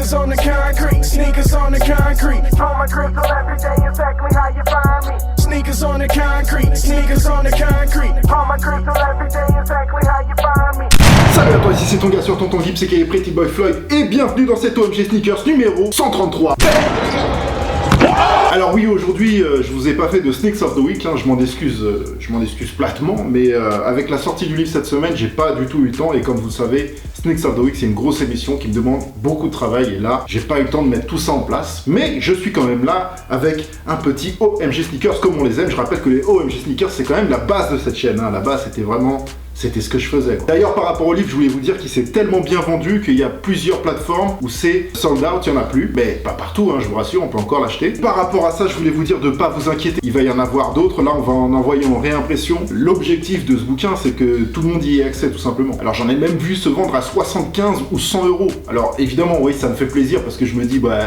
Sneakers on the concrete, sneakers on the concrete. On my crystal every day, exactly how you find me. Sneakers on the concrete, sneakers on the concrete. On my crystal every day, exactly how you find me. Salut à toi, ici c'est ton gars sur Tonton Gibbs, c'est Pretty Boy Floyd, et bienvenue dans cette OMG Sneakers numéro 133. Alors oui, aujourd'hui, je vous ai pas fait de Sneaks of the Week, hein, je m'en excuse platement, mais avec la sortie du livre cette semaine, j'ai pas du tout eu le temps, et comme vous le savez, Sneaks of the Week, c'est une grosse émission qui me demande beaucoup de travail, et là, j'ai pas eu le temps de mettre tout ça en place, mais je suis quand même là avec un petit OMG Sneakers comme on les aime. Je rappelle que les OMG Sneakers, c'est quand même la base de cette chaîne, hein. La base, c'était ce que je faisais. D'ailleurs, par rapport au livre, je voulais vous dire qu'il s'est tellement bien vendu qu'il y a plusieurs plateformes où c'est sold out, il n'y en a plus. Mais pas partout, hein, je vous rassure, on peut encore l'acheter. Par rapport à ça, je voulais vous dire de ne pas vous inquiéter. Il va y en avoir d'autres. Là, on va en envoyer en réimpression. L'objectif de ce bouquin, c'est que tout le monde y ait accès, tout simplement. Alors, j'en ai même vu se vendre à 75 ou 100 euros. Alors, évidemment, oui, ça me fait plaisir parce que je me dis, bah...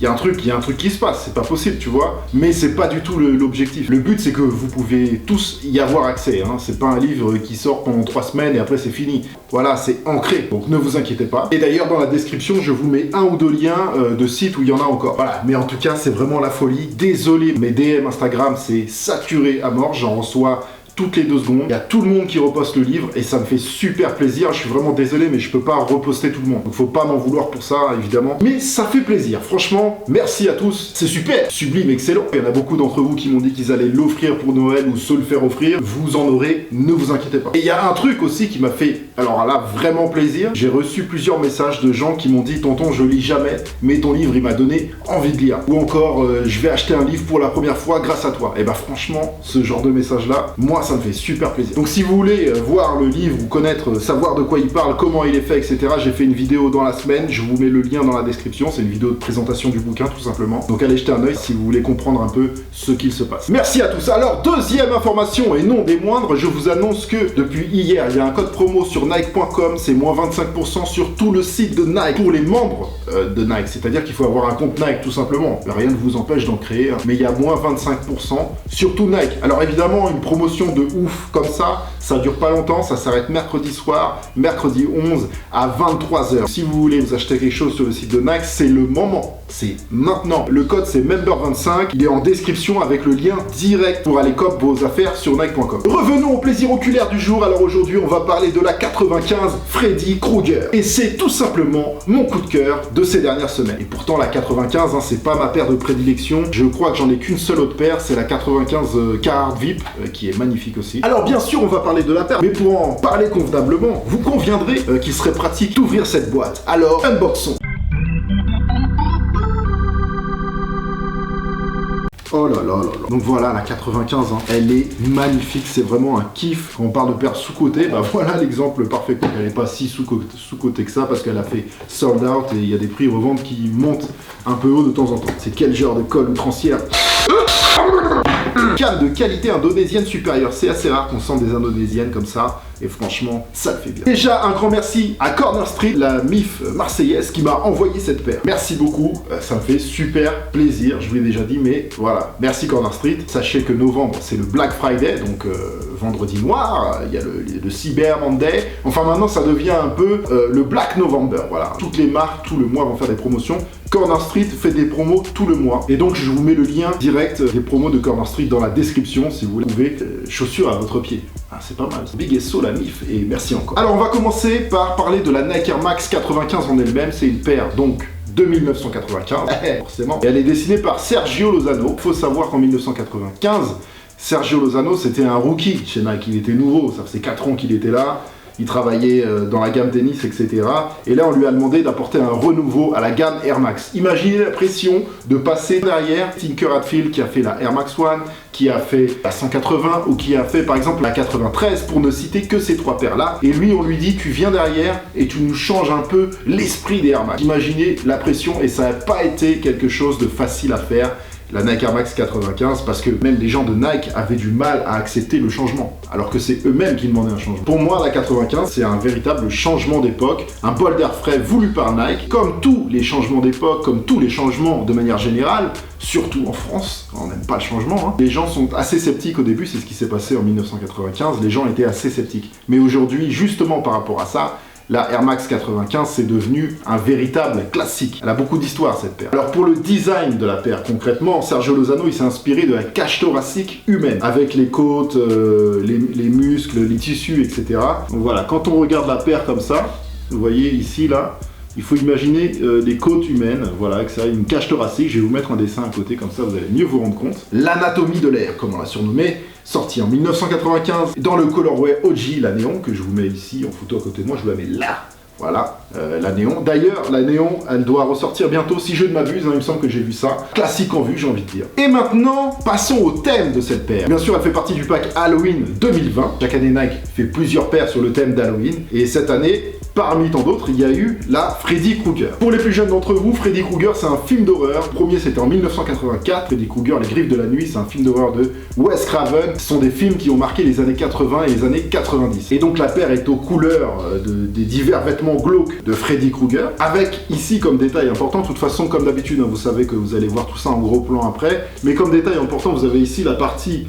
il y a un truc qui se passe, c'est pas possible, tu vois. Mais c'est pas du tout l'objectif. Le but, c'est que vous pouvez tous y avoir accès, hein. C'est pas un livre qui sort pendant 3 semaines et après c'est fini. Voilà, c'est ancré, donc ne vous inquiétez pas. Et d'ailleurs, dans la description, je vous mets 1 ou 2 liens de sites où il y en a encore. Voilà, mais en tout cas, c'est vraiment la folie. Désolé, mes DM Instagram, c'est saturé à mort, j'en reçois... toutes les 2 secondes, il y a tout le monde qui reposte le livre et ça me fait super plaisir. Je suis vraiment désolé, mais je peux pas reposter tout le monde. Donc faut pas m'en vouloir pour ça, évidemment. Mais ça fait plaisir. Franchement, merci à tous. C'est super, sublime, excellent. Il y en a beaucoup d'entre vous qui m'ont dit qu'ils allaient l'offrir pour Noël ou se le faire offrir. Vous en aurez, ne vous inquiétez pas. Et il y a un truc aussi qui m'a fait, alors là, vraiment plaisir. J'ai reçu plusieurs messages de gens qui m'ont dit « Tonton, je lis jamais, mais ton livre, il m'a donné envie de lire. » Ou encore « Je vais acheter un livre pour la première fois grâce à toi. » Et bah franchement, ce genre de message-là, moi, ça me fait super plaisir. Donc si vous voulez voir le livre ou connaître, savoir de quoi il parle, comment il est fait, etc., j'ai fait une vidéo dans la semaine, je vous mets le lien dans la description, c'est une vidéo de présentation du bouquin tout simplement. Donc allez jeter un œil si vous voulez comprendre un peu ce qu'il se passe. Merci à tous. Alors deuxième information et non des moindres, je vous annonce que depuis hier, il y a un code promo sur Nike.com, c'est moins 25% sur tout le site de Nike pour les membres de Nike, c'est-à-dire qu'il faut avoir un compte Nike tout simplement. Rien ne vous empêche d'en créer un, mais il y a moins 25% sur tout Nike. Alors évidemment, une promotion de ouf comme ça dure pas longtemps, ça s'arrête mercredi soir, mercredi 11 à 23h. Si vous voulez vous acheter quelque chose sur le site de Nike, c'est le moment, c'est maintenant. Le code c'est Member25, il est en description avec le lien direct pour aller cop vos affaires sur Nike.com. Revenons au plaisir oculaire du jour. Alors aujourd'hui, on va parler de la 95 Freddy Krueger. Et c'est tout simplement mon coup de cœur de ces dernières semaines. Et pourtant la 95, hein, c'est pas ma paire de prédilection. Je crois que j'en ai qu'une seule autre paire, c'est la 95 Carhartt VIP, qui est magnifique aussi. Alors bien sûr, on va parler de la paire, mais pour en parler convenablement, vous conviendrez qu'il serait pratique d'ouvrir cette boîte. Alors, unboxons. Oh là là là là. Donc voilà la 95, hein. Elle est magnifique, c'est vraiment un kiff. Quand on parle de paire sous-côté, bah voilà l'exemple parfait. Elle n'est pas si sous-côté que ça parce qu'elle a fait sold out et il y a des prix revente qui montent un peu haut de temps en temps. C'est quel genre de colle outrancière. Canne de qualité indonésienne supérieure, c'est assez rare qu'on sente des indonésiennes comme ça, et franchement, ça le fait bien. Déjà, un grand merci à Corner Street, la MIF marseillaise, qui m'a envoyé cette paire. Merci beaucoup, ça me fait super plaisir, je vous l'ai déjà dit, mais voilà, merci Corner Street. Sachez que novembre, c'est le Black Friday, donc vendredi noir, il y a le Cyber Monday, enfin maintenant ça devient un peu le Black November, voilà. Toutes les marques, tout le mois vont faire des promotions. Corner Street fait des promos tout le mois. Et donc je vous mets le lien direct des promos de Corner Street dans la description si vous voulez trouver chaussures à votre pied. Ah, c'est pas mal. Big SO la MIF et merci encore. Alors on va commencer par parler de la Nike Air Max 95 en elle-même. C'est une paire donc de 1995, forcément. Et elle est dessinée par Sergio Lozano. Faut savoir qu'en 1995, Sergio Lozano c'était un rookie chez Nike. Il était nouveau, ça faisait 4 ans qu'il était là. Il travaillait dans la gamme tennis, etc. Et là, on lui a demandé d'apporter un renouveau à la gamme Air Max. Imaginez la pression de passer derrière Tinker Hatfield qui a fait la Air Max One, qui a fait la 180 ou qui a fait par exemple la 93 pour ne citer que ces 3 paires-là. Et lui, on lui dit, tu viens derrière et tu nous changes un peu l'esprit des Air Max. Imaginez la pression et ça n'a pas été quelque chose de facile à faire. La Nike Air Max 95 parce que même les gens de Nike avaient du mal à accepter le changement alors que c'est eux-mêmes qui demandaient un changement. Pour moi la 95 c'est un véritable changement d'époque, un bol d'air frais voulu par Nike. Comme tous les changements d'époque, comme tous les changements de manière générale, surtout en France, on n'aime pas le changement, hein. Les gens sont assez sceptiques au début, c'est ce qui s'est passé en 1995, les gens étaient assez sceptiques. Mais aujourd'hui, justement par rapport à ça, la Air Max 95, c'est devenu un véritable classique. Elle a beaucoup d'histoire cette paire. Alors pour le design de la paire, concrètement, Sergio Lozano il s'est inspiré de la cage thoracique humaine, avec les côtes, les muscles, les tissus, etc. Donc voilà, quand on regarde la paire comme ça, vous voyez ici là, il faut imaginer des côtes humaines, voilà, que ça a une cage thoracique. Je vais vous mettre un dessin à côté, comme ça vous allez mieux vous rendre compte. L'anatomie de l'air, comme on l'a surnommé, sorti en 1995 dans le colorway OG, la néon, que je vous mets ici en photo à côté de moi, je vous la mets là. Voilà, la néon. D'ailleurs, la néon, elle doit ressortir bientôt, si je ne m'abuse, hein, il me semble que j'ai vu ça. Classique en vue, j'ai envie de dire. Et maintenant, passons au thème de cette paire. Bien sûr, elle fait partie du pack Halloween 2020. Chaque année, Nike fait plusieurs paires sur le thème d'Halloween. Et cette année, parmi tant d'autres, il y a eu la Freddy Krueger. Pour les plus jeunes d'entre vous, Freddy Krueger, c'est un film d'horreur. Le premier, c'était en 1984. Freddy Krueger, Les Griffes de la Nuit, c'est un film d'horreur de Wes Craven. Ce sont des films qui ont marqué les années 80 et les années 90. Et donc, la paire est aux couleurs des divers vêtements glauques de Freddy Krueger. Avec ici, comme détail important, de toute façon, comme d'habitude, hein, vous savez que vous allez voir tout ça en gros plan après. Mais comme détail important, vous avez ici la partie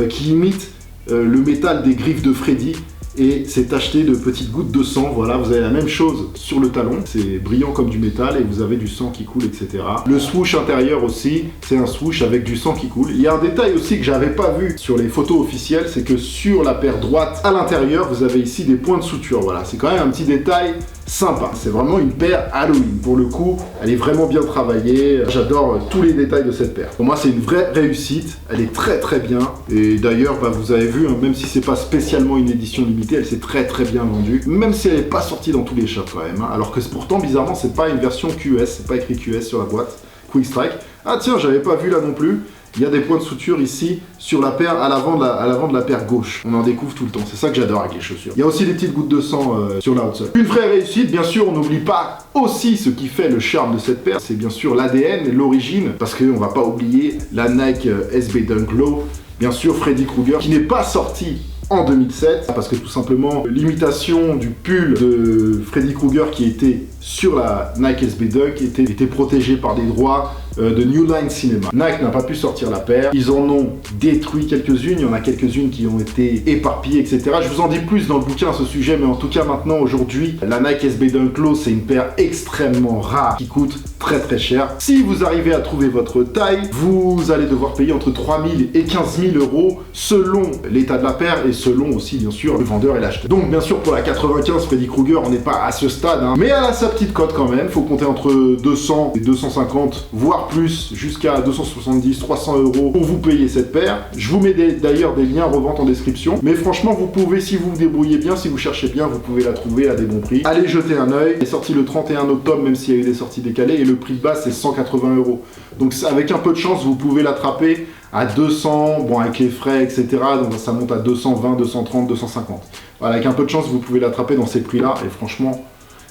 qui imite le métal des griffes de Freddy. Et c'est tacheté de petites gouttes de sang. Voilà, vous avez la même chose sur le talon, c'est brillant comme du métal et vous avez du sang qui coule, etc. Le swoosh intérieur aussi, c'est un swoosh avec du sang qui coule. Il y a un détail aussi que j'avais pas vu sur les photos officielles, c'est que sur la paire droite, à l'intérieur, vous avez ici des points de suture. Voilà, c'est quand même un petit détail sympa. C'est vraiment une paire Halloween. Pour le coup, elle est vraiment bien travaillée. J'adore tous les détails de cette paire. Pour moi, c'est une vraie réussite. Elle est très très bien. Et d'ailleurs, vous avez vu, hein, même si c'est pas spécialement une édition limitée, elle s'est très très bien vendue. Même si elle n'est pas sortie dans tous les shops quand même. Hein. Alors que pourtant, bizarrement, c'est pas une version QS. C'est pas écrit QS sur la boîte. Quick Strike. Ah tiens, j'avais pas vu là non plus. Il y a des points de suture ici sur la paire à l'avant de la paire gauche. On en découvre tout le temps. C'est ça que j'adore avec les chaussures. Il y a aussi des petites gouttes de sang sur la outsole. Une vraie réussite, bien sûr. On n'oublie pas aussi ce qui fait le charme de cette paire. C'est bien sûr l'ADN, l'origine. Parce qu'on va pas oublier la Nike SB Dunk Low. Bien sûr, Freddy Krueger, qui n'est pas sorti en 2007, parce que tout simplement l'imitation du pull de Freddy Krueger qui était sur la Nike SB Dunk était protégée par des droits de New Line Cinema. Nike n'a pas pu sortir la paire, ils en ont détruit quelques-unes, il y en a quelques-unes qui ont été éparpillées, etc. Je vous en dis plus dans le bouquin à ce sujet, mais en tout cas maintenant, aujourd'hui, la Nike SB Dunk Low, c'est une paire extrêmement rare qui coûte très très cher. Si vous arrivez à trouver votre taille, vous allez devoir payer entre 3 000 et 15 000 euros selon l'état de la paire et selon aussi bien sûr le vendeur et l'acheteur. Donc bien sûr pour la 95 Freddy Krueger, on n'est pas à ce stade, hein, mais elle a sa petite cote quand même. Faut compter entre 200 et 250, voire plus, jusqu'à 270, 300 euros pour vous payer cette paire. Je vous mets d'ailleurs des liens revente en description. Mais franchement, vous pouvez, si vous vous débrouillez bien, si vous cherchez bien, vous pouvez la trouver à des bons prix. Allez jeter un œil. Elle est sortie le 31 octobre, même s'il y a eu des sorties décalées, et le prix de base c'est 180 euros. Donc avec un peu de chance, vous pouvez l'attraper à 200, bon avec les frais, etc. Donc ça monte à 220, 230, 250. Voilà, avec un peu de chance, vous pouvez l'attraper dans ces prix-là. Et franchement,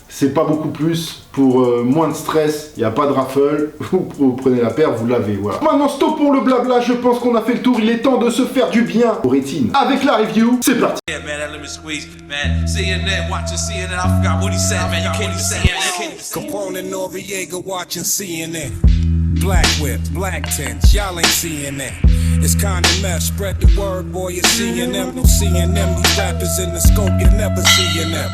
c'est pas beaucoup plus pour moins de stress, il n'y a pas de raffle, vous prenez la paire, vous l'avez, voilà. Maintenant stoppons le blabla, je pense qu'on a fait le tour, il est temps de se faire du bien aux rétines. Avec la review, c'est parti. Yeah, man, that lemon squeeze, man. CNN, watching CNN, I forgot what he said, man. You can't even say it. Capone and Noriega watching CNN. Black whip, black tints, y'all ain't seeing that. It's kinda mess, spread the word, boy, you're seeing them. No seeing them, these rappers in the scope, you're never seeing them.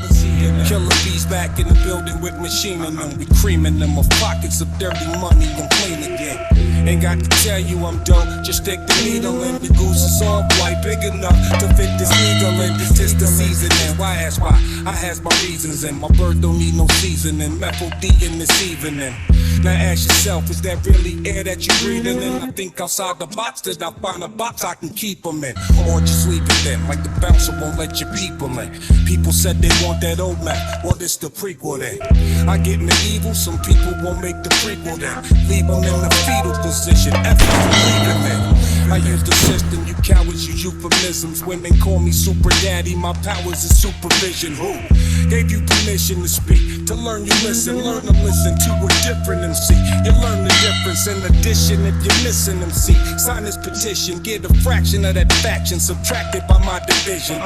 Killer bees back in the building with machining them. We creaming them of pockets of dirty money and clean again. Ain't got to tell you I'm dope, just stick the needle in. The goose is all white, big enough to fit this needle in. This the seasoning, why ask why? I has my reasons and my bird don't need no seasoning. Methyl D in this evening. Now ask yourself, is that really air that you're breathing in? I think outside the box that I find a box I can keep them in. Or just leave it then, like the bouncer won't let your people in. People said they want that old Mac, well this the prequel then. I get medieval, some people won't make the prequel then. Leave them in the fetal position, F leaving then. I use the system, you cowards use euphemisms. Women call me super daddy, my powers is supervision. Who gave you permission to speak? To learn you listen, learn to listen to a different MC. You learn the difference in addition if you're missing MC. Sign this petition, get a fraction of that faction subtracted by my division.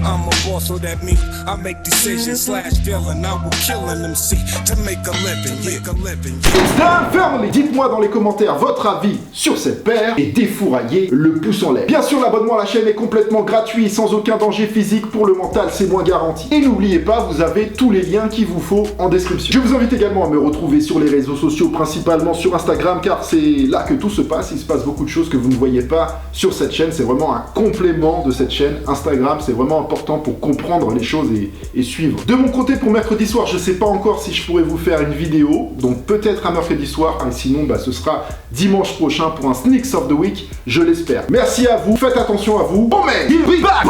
I'm a boss, so that means I make decisions slash villain. I will kill an MC to make a living, yeah, a living. Damn family, dites-moi dans les commentaires votre avis sur cette paire et des défourailler le pouce en l'air. Bien sûr, l'abonnement à la chaîne est complètement gratuit et sans aucun danger physique. Pour le mental, c'est moins garanti. Et n'oubliez pas, vous avez tous les liens qu'il vous faut en description. Je vous invite également à me retrouver sur les réseaux sociaux, principalement sur Instagram, car c'est là que tout se passe. Il se passe beaucoup de choses que vous ne voyez pas sur cette chaîne. C'est vraiment un complément de cette chaîne. Instagram, c'est vraiment important pour comprendre les choses et suivre. De mon côté, pour mercredi soir, je sais pas encore si je pourrais vous faire une vidéo, donc peut-être un mercredi soir, et sinon ce sera dimanche prochain pour un Sneaks of the Week, je l'espère. Merci à vous, faites attention à vous. Oh man, be back.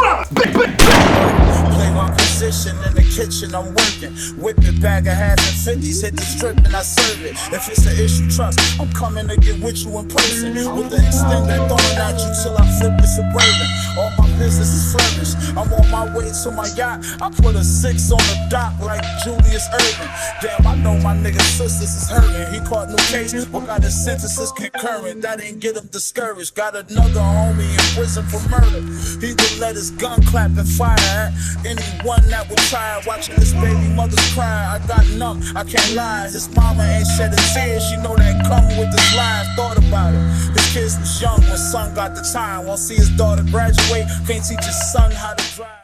Play my position in the kitchen, I'm working. Whip it, bag of hats and 50s, hit the strip and I serve it. If it's an issue, trust, I'm coming to get with you in person. With the extended throwing at you till I flip the Suburban. All my business is flourished. I'm on my way to my yacht. I put a 6 on the dock like Julius Erving. Damn, I know my nigga's sisters is hurting. He caught new case, but got his sentences concurrent. That ain't get him discouraged. Got another homie in prison for murder. He would let his gun clap and fire at anyone that would try. Watching this baby mother's cry, I got numb, I can't lie. His mama ain't shedding tears, she know that come with this life. Thought about it, his kids was young when son got the time. Won't see his daughter graduate, can't teach his son how to drive.